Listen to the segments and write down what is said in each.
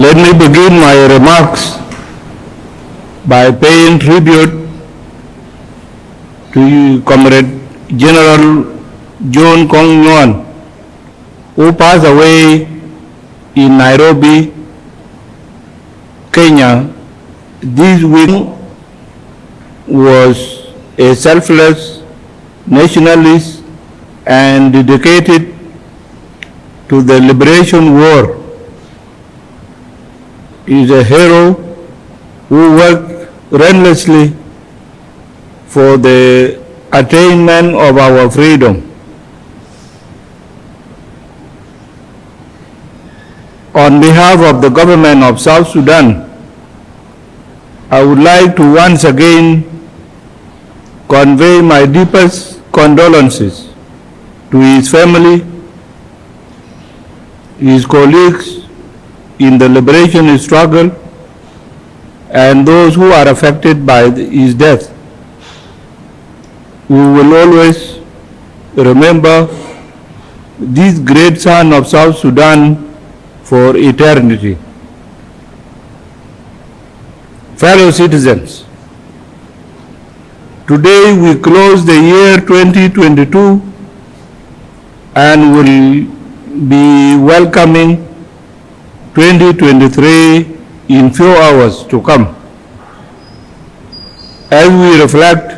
Let me begin my remarks by paying tribute to Comrade General John Kong Nguyen, who passed away in Nairobi, Kenya. This week was a selfless nationalist and dedicated to the liberation war. He is a hero who worked relentlessly for the attainment of our freedom. On behalf of the government of South Sudan, I would like to once again convey my deepest condolences to his family, his colleagues in the liberation struggle, and those who are affected by his death. We will always remember this great son of South Sudan for eternity. Fellow citizens, today we close the year 2022 and will be welcoming 2023 in few hours to come. As we reflect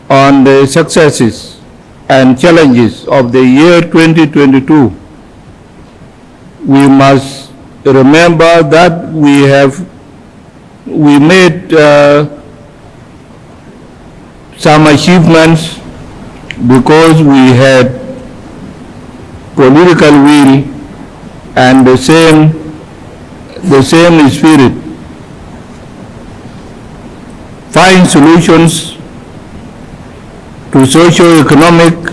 on the successes and challenges of the year 2022, we must remember that we made some achievements because we had political will and the same spirit. Find solutions to socio-economic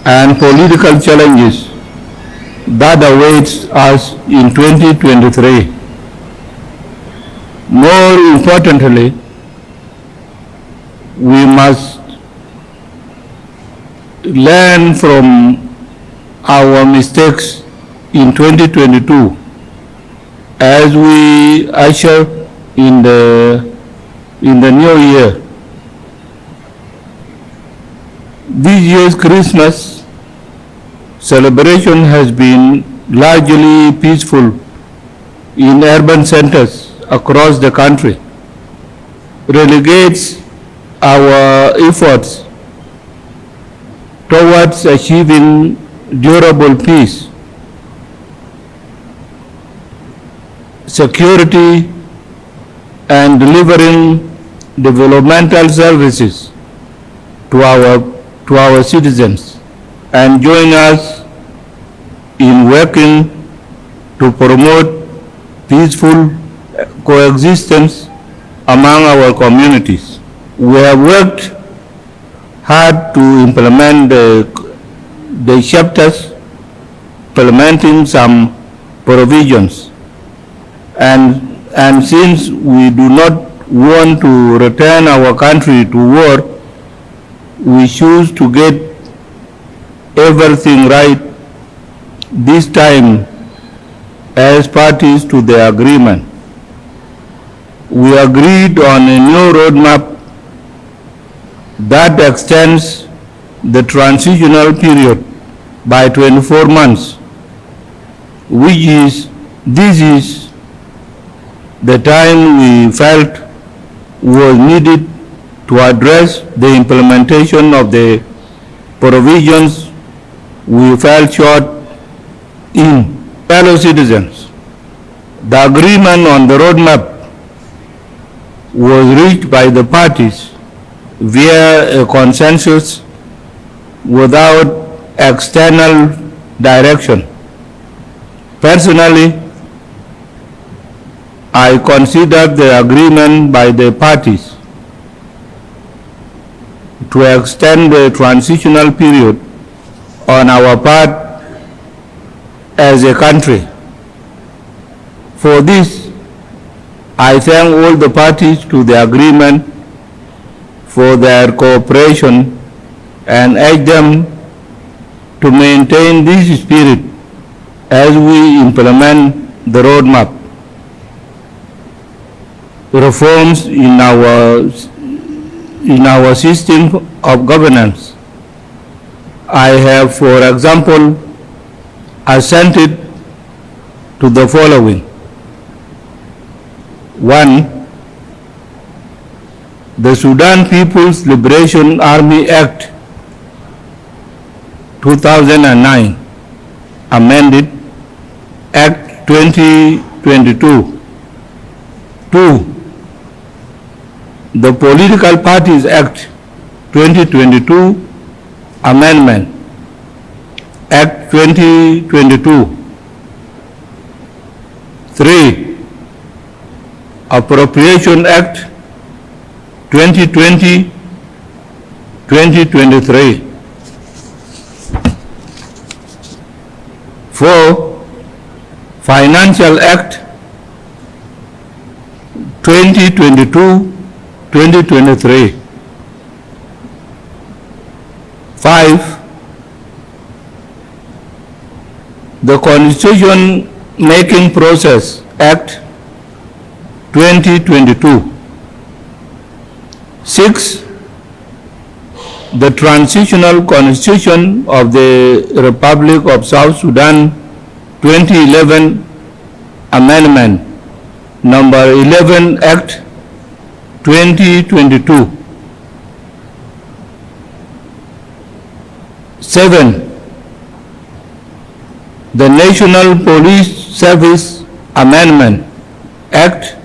and political challenges that awaits us in 2023. More importantly, we must learn from our mistakes in 2022 as we usher in the new year. This year's Christmas celebration has been largely peaceful in urban centers across the country. Relegates our efforts towards achieving durable peace, security, and delivering developmental services to our citizens, and join us in working to promote peaceful coexistence among our communities. We have worked hard to implement the chapters, implementing some provisions, and since we do not want to return our country to war, we choose to get everything right this time as parties to the agreement. We agreed on a new roadmap that extends the transitional period by 24 months, this is the time we felt was needed to address the implementation of the provisions we fell short in. Fellow citizens, the agreement on the roadmap was reached by the parties via a consensus without external direction. Personally, I consider the agreement by the parties to extend the transitional period on our part as a country. For this, I thank all the parties to the agreement for their cooperation and urge them to maintain this spirit as we implement the roadmap. Reforms in our system of governance. I have, for example, assented to the following. 1. The Sudan People's Liberation Army Act 2009, amended Act 2022. 2. The Political Parties Act 2022, amendment Act 2022. 3. Appropriation Act 2020-2023. 4. Financial Act 2022-2023. 5. The Constitution Making Process Act 2022. 6. The Transitional Constitution of the Republic of South Sudan 2011 Amendment Number 11 Act 2022. 7. The National Police Service Amendment Act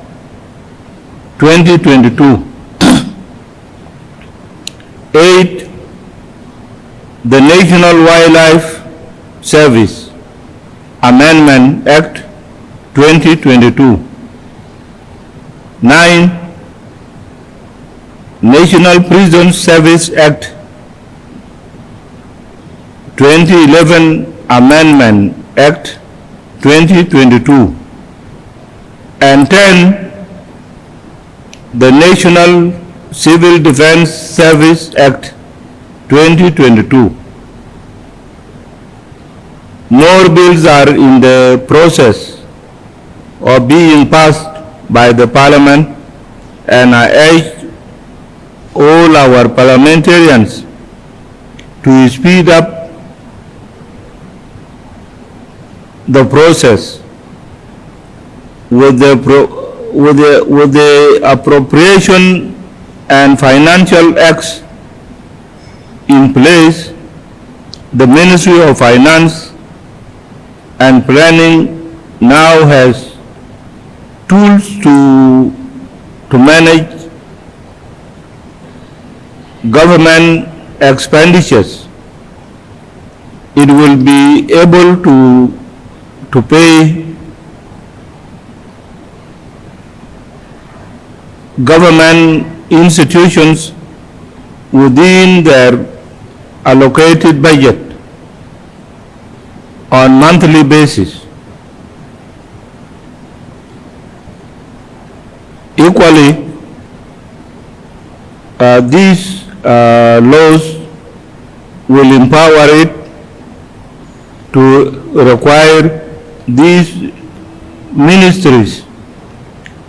2022. 8. The National Wildlife Service Amendment Act 2022. 9. National Prison Service Act 2011 Amendment Act 2022. And 10. The National Civil Defense Service Act 2022. More bills are in the process of being passed by the Parliament, and I urge all our parliamentarians to speed up the process with the appropriation and financial acts in place. The Ministry of Finance and Planning now has tools to manage government expenditures. It will be able to pay government institutions within their allocated budget on monthly basis. Equally, these laws will empower it to require these ministries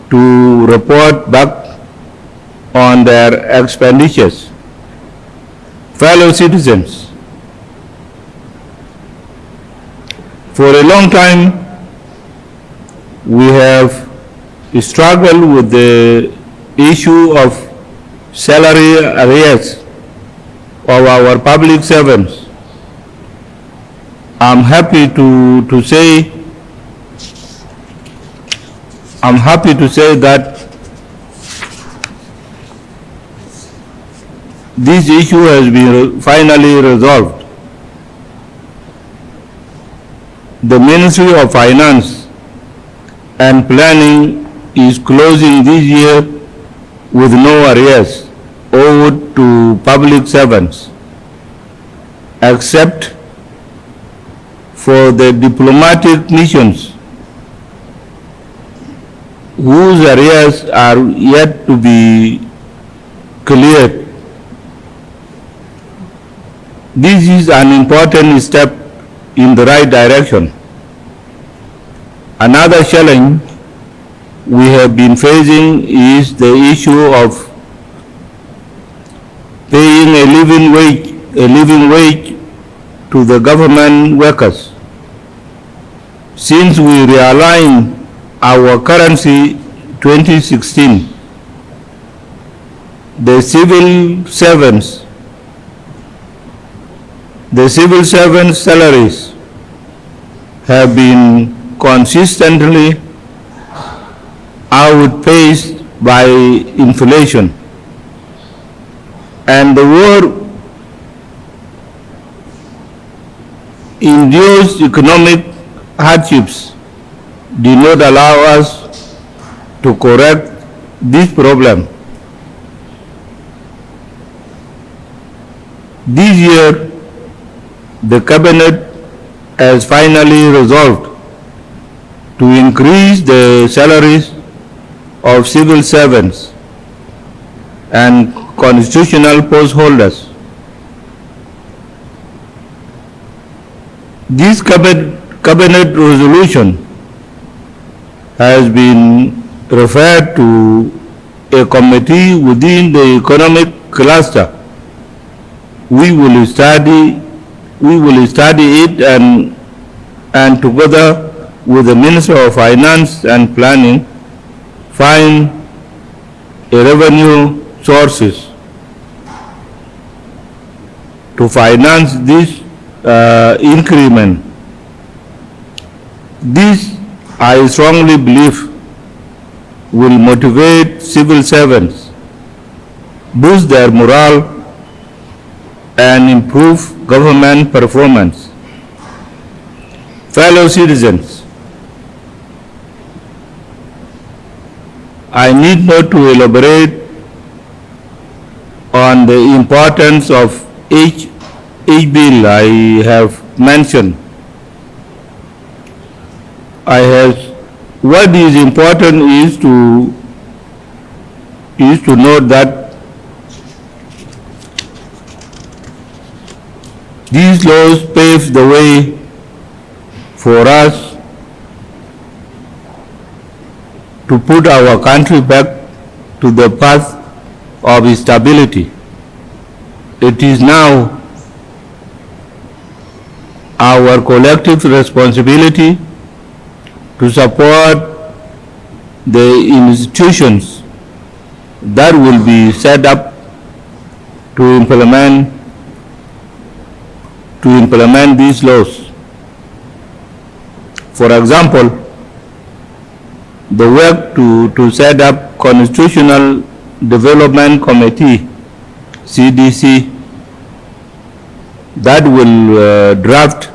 to report back on their expenditures. Fellow citizens, for a long time we have struggled with the issue of salary arrears of our public servants. I'm happy to say that this issue has been finally resolved. The Ministry of Finance and Planning is closing this year with no arrears owed to public servants, except for the diplomatic missions whose arrears are yet to be cleared. This is an important step in the right direction. Another challenge we have been facing is the issue of paying a living wage to the government workers. Since we realigned our currency 2016, the civil servants salaries have been consistently outpaced by inflation, and the war-induced economic hardships did not allow us to correct this problem. This year, the Cabinet has finally resolved to increase the salaries of civil servants and constitutional post holders. This cabinet resolution has been referred to a committee within the economic cluster. We will study it and together with the Minister of Finance and Planning find a revenue sources to finance this increment. This, I strongly believe, will motivate civil servants, boost their morale, and improve government performance. Fellow citizens, I need not to elaborate on the importance of each bill I have mentioned. What is important is to note that these laws pave the way for us to put our country back to the path of stability. It is now our collective responsibility to support the institutions that will be set up to implement these laws. For example, the work to set up Constitutional Development Committee, CDC, that will draft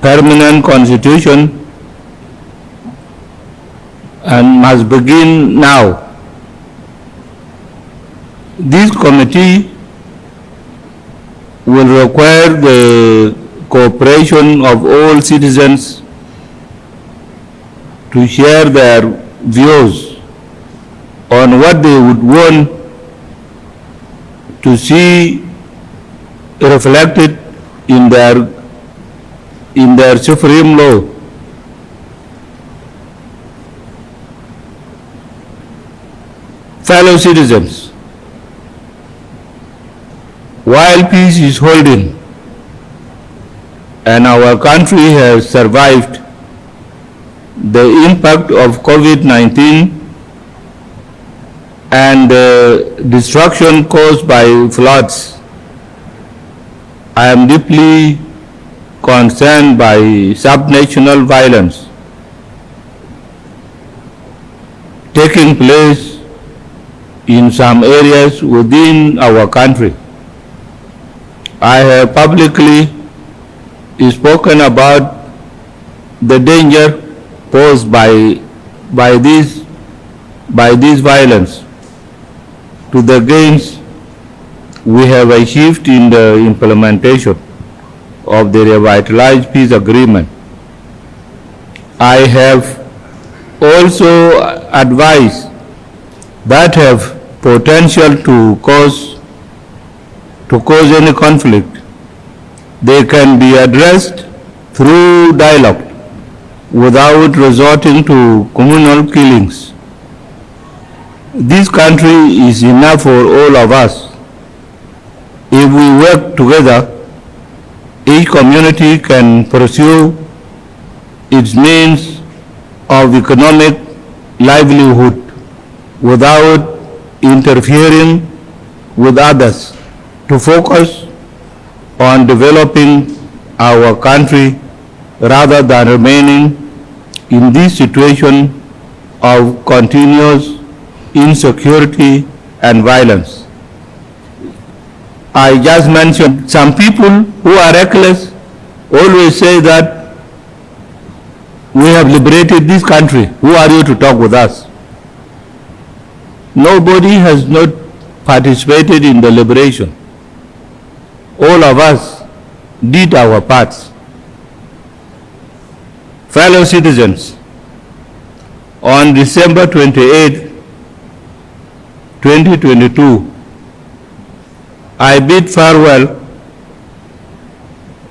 permanent constitution and must begin now. This committee will require the cooperation of all citizens to share their views on what they would want to see reflected in their supreme law. Fellow citizens, while peace is holding and our country has survived the impact of COVID-19 and the destruction caused by floods, I am deeply concerned by subnational violence taking place in some areas within our country. I have publicly spoken about the danger posed by this violence to the gains we have achieved in the implementation of the revitalized peace agreement. I have also advised that have potential to cause any conflict. They can be addressed through dialogue without resorting to communal killings. This country is enough for all of us. If we work together, each community can pursue its means of economic livelihood without interfering with others, to focus on developing our country rather than remaining in this situation of continuous insecurity and violence. I just mentioned some people who are reckless always say that we have liberated this country. Who are you to talk with us? Nobody has not participated in the liberation. All of us did our parts. Fellow citizens, on December 28, 2022, I bid farewell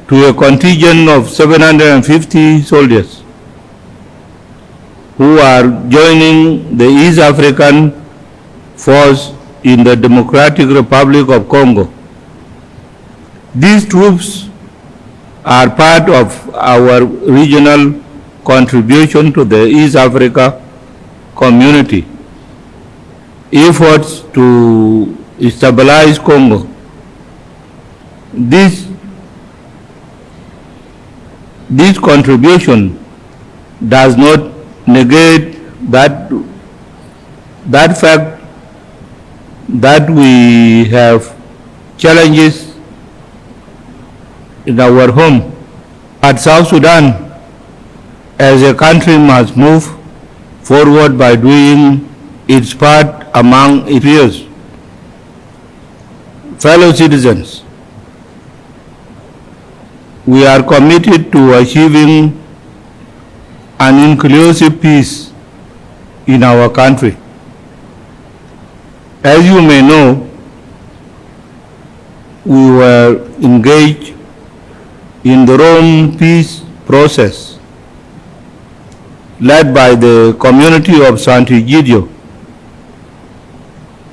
to a contingent of 750 soldiers who are joining the East African Force in the Democratic Republic of Congo. These troops are part of our regional contribution to the East Africa community efforts to stabilize Congo. This contribution does not negate that fact that we have challenges in our home. But South Sudan as a country must move forward by doing its part among its peers. Fellow citizens, we are committed to achieving an inclusive peace in our country. As you may know, we were engaged in the Rome peace process led by the community of Sant'Egidio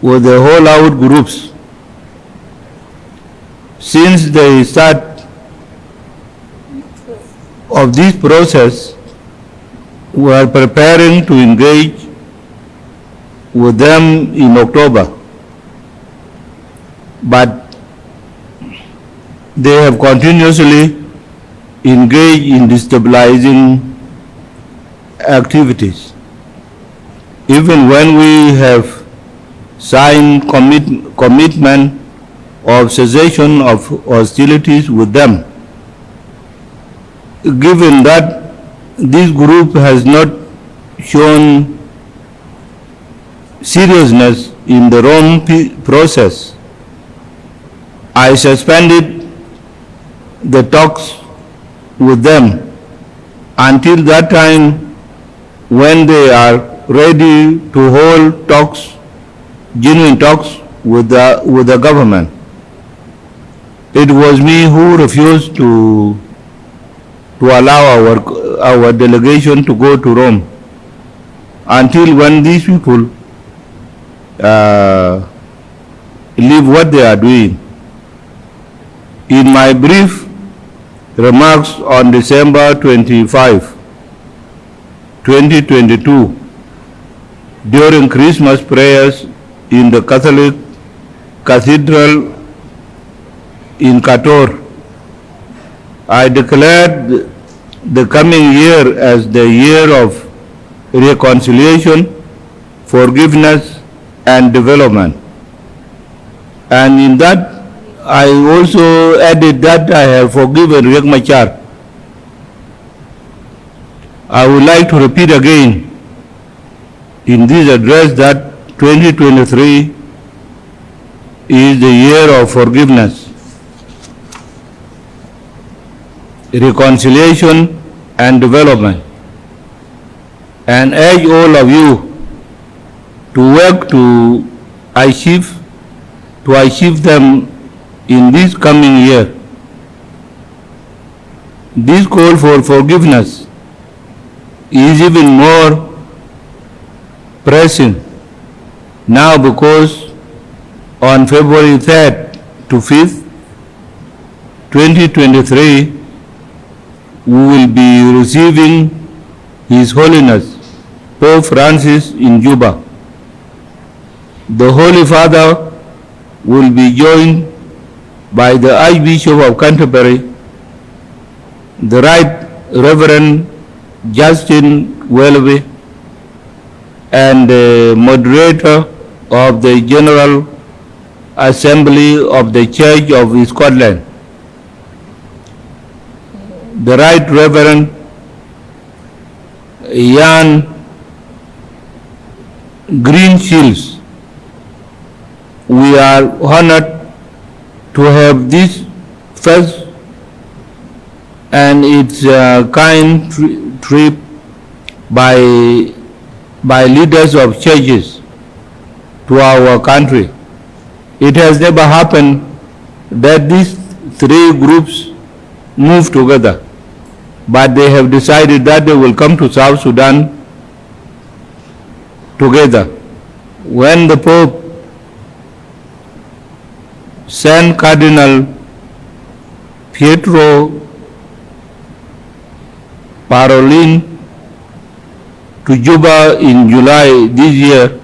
with the whole-out groups. Since the start of this process, we are preparing to engage with them in October, but they have continuously engaged in destabilizing activities. Even when we have signed commitment of cessation of hostilities with them, given that this group has not shown seriousness in the Rome process, I suspended the talks with them until that time when they are ready to hold talks, genuine talks with the government. It was me who refused to allow our delegation to go to Rome until when these people leave what they are doing. In my brief remarks on December 25, 2022, during Christmas prayers in the Catholic Cathedral in Qatar, I declared the coming year as the year of reconciliation, forgiveness, and development. And in that, I also added that I have forgiven Riek Machar. I would like to repeat again in this address that 2023 is the year of forgiveness, reconciliation, and development, and urge all of you to work to achieve them in this coming year. This call for forgiveness is even more pressing now because on February 3rd to 5th, 2023, we will be receiving His Holiness Pope Francis in Juba. The Holy Father will be joined by the Archbishop of Canterbury, the Right Reverend Justin Welby, and the moderator of the General Assembly of the Church of Scotland, the Right Reverend Ian Greenshields. We are honored to have this first and its kind trip by leaders of churches to our country. It has never happened that these three groups move together, but they have decided that they will come to South Sudan together. When the Pope sent Cardinal Pietro Parolin to Juba in July this year,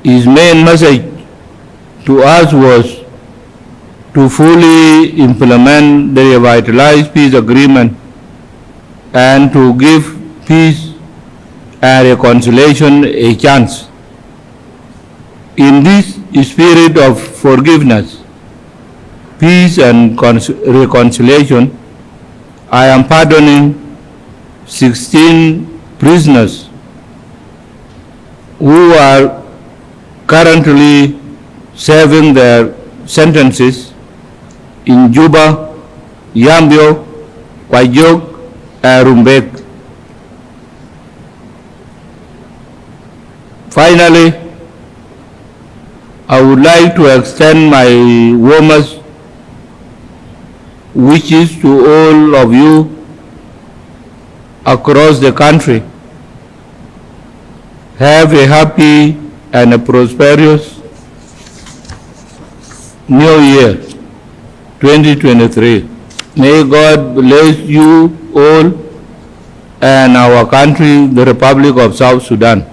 his main message to us was to fully implement the revitalized peace agreement and to give peace and reconciliation a chance. In this spirit of forgiveness, peace and reconciliation, I am pardoning 16 prisoners who are currently serving their sentences in Juba, Yambio, Kwajok, and Rumbek. Finally, I would like to extend my warmest wishes to all of you across the country. Have a happy and a prosperous New Year 2023. May God bless you all and our country, the Republic of South Sudan.